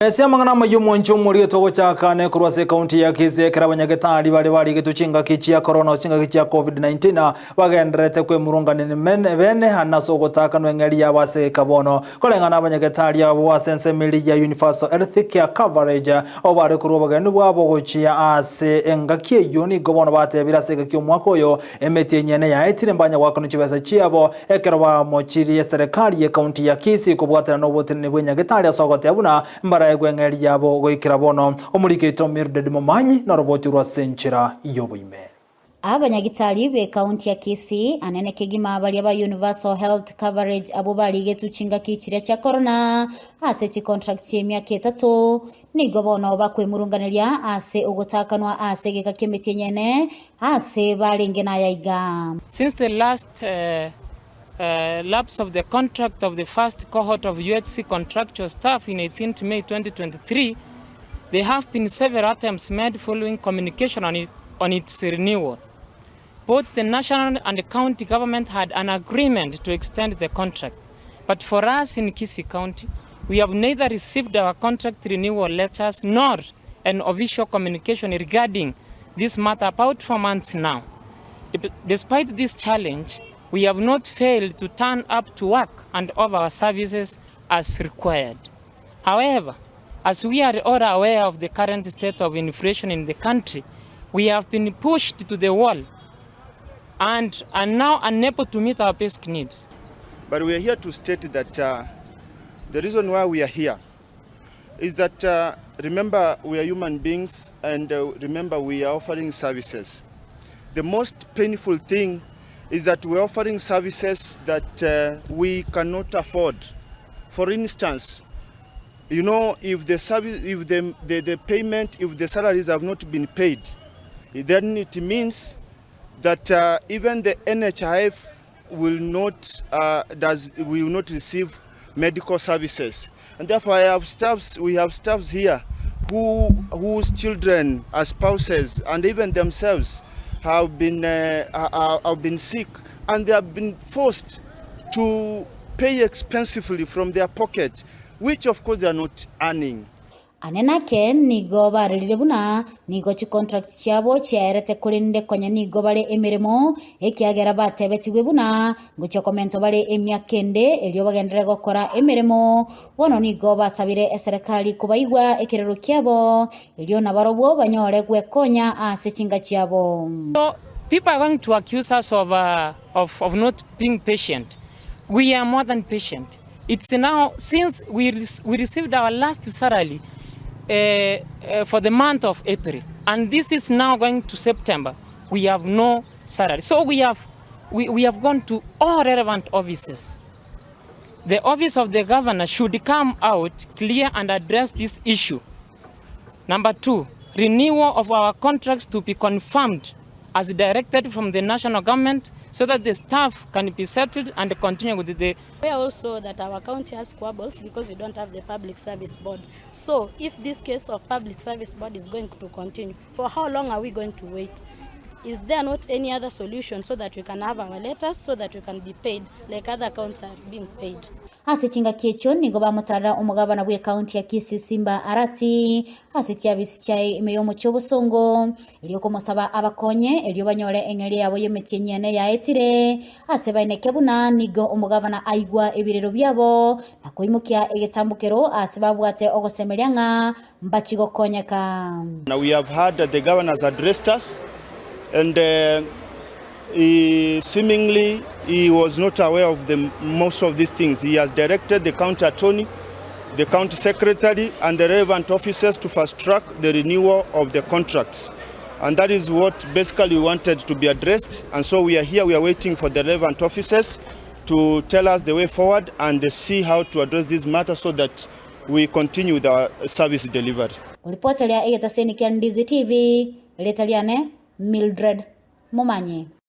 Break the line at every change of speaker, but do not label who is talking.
Ese mangana mayumoncho muri togo chakane kurwase county ya Kisii karabanyagetali bali gituchinga kichia corona chinga kichia COVID-19 bagendrete kwe murunganene bene hanaso gotaka nwengeli ya wase kabono kolengana abanyagetali abo wasense mili ya universal health care coverage obare kurubagenu bwabo gochia ase engakie yoni gobono batebira sega kyo mwako yo emeti nyene ya etire mbanya wakano chibesa chiabo ekerwa mochiri serikali ya county ya Kisii kubwatana no botene bwenyagetali asogote abuna mbara egwengeli yabo goikira bono omurikito mirde momanyi na roboti rwa senchira iyoboime
abanyagitali be county ya Kisii anene kegima bali aba universal health coverage abo bali getuchinga kichira cha corona ase chi contract chemyaka 3 nigo bono bakwe murunganiria ase ugotakanwa ase geka kemeti nyene ase balingena yaiga.
Since the last lapse of the contract of the first cohort of UHC contractual staff in 18th May 2023, there have been several attempts made following communication on its renewal. Both the national and the county government had an agreement to extend the contract. But for us in Kisii County, we have neither received our contract renewal letters nor an official communication regarding this matter about 4 months now. Despite this challenge, we have not failed to turn up to work and offer our services as required. However, as we are all aware of the current state of inflation in the country, we have been pushed to the wall and are now unable to meet our basic needs.
But we are here to state that the reason why we are here is that, remember, we are human beings, and remember, we are offering services. The most painful thing is that we're offering services that we cannot afford. For instance, you know, if the service, if the payment, if the salaries have not been paid, then it means that even the NHIF will not receive medical services. And therefore, we have staffs here whose children, spouses, and even themselves have been sick, and they have been forced to pay expensively from their pocket, which of course they are not earning.
Anena ken nigo barilire buna nigo chi contract cyabo cyerete kurinde konya nigo bale emirimo ekiagera batebekigwe buna ngucyo komento bale emyakende elyo bagendere gukora emirimo bono nigo basabire serikali kubayigwa ekirero kyabo elyo nabarobwo banyore gwe konya ase chinga cyabo.
So people are going to accuse us of not being patient. We are more than patient. It's now, since we received our last salary for the month of April, and this is now going to September, we have no salary. So we have gone to all relevant offices. The office of the governor should come out clear and address this issue. Number 2, renewal of our contracts to be confirmed as directed from the national government, so that the staff can be settled and continue with the...
We are also that our county has squabbles because we don't have the public service board. So if this case of public service board is going to continue, for how long are we going to wait? Is there not any other solution so that we can have our letters, so that we can be paid like other accounts are being paid?
Hasi chinga kiecho nigo bamutara umugabana bwe county ya Kisii Simba Arati hasi cyabisi cyai imeyomo cyobusongo iliyo komosaba abakonye iliyo banyore engeli yabo yemetyenyene ya etire hasi baineke buna nigo umugabana aigwa ebirero byabo nakoimukya egetambukero hasi babwate ogosemelyanga mbachigo konyeka.
Now we have had the governors addressed us, and seemingly he was not aware of most of these things. He has directed the county attorney, the county secretary, and the relevant officers to fast track the renewal of the contracts. And that is what basically we wanted to be addressed. And so we are here, we are waiting for the relevant officers to tell us the way forward and see how to address this matter so that we continue with our service delivery.
Reporter ya Ndizi TV, Letaliane, Mildred Momanye.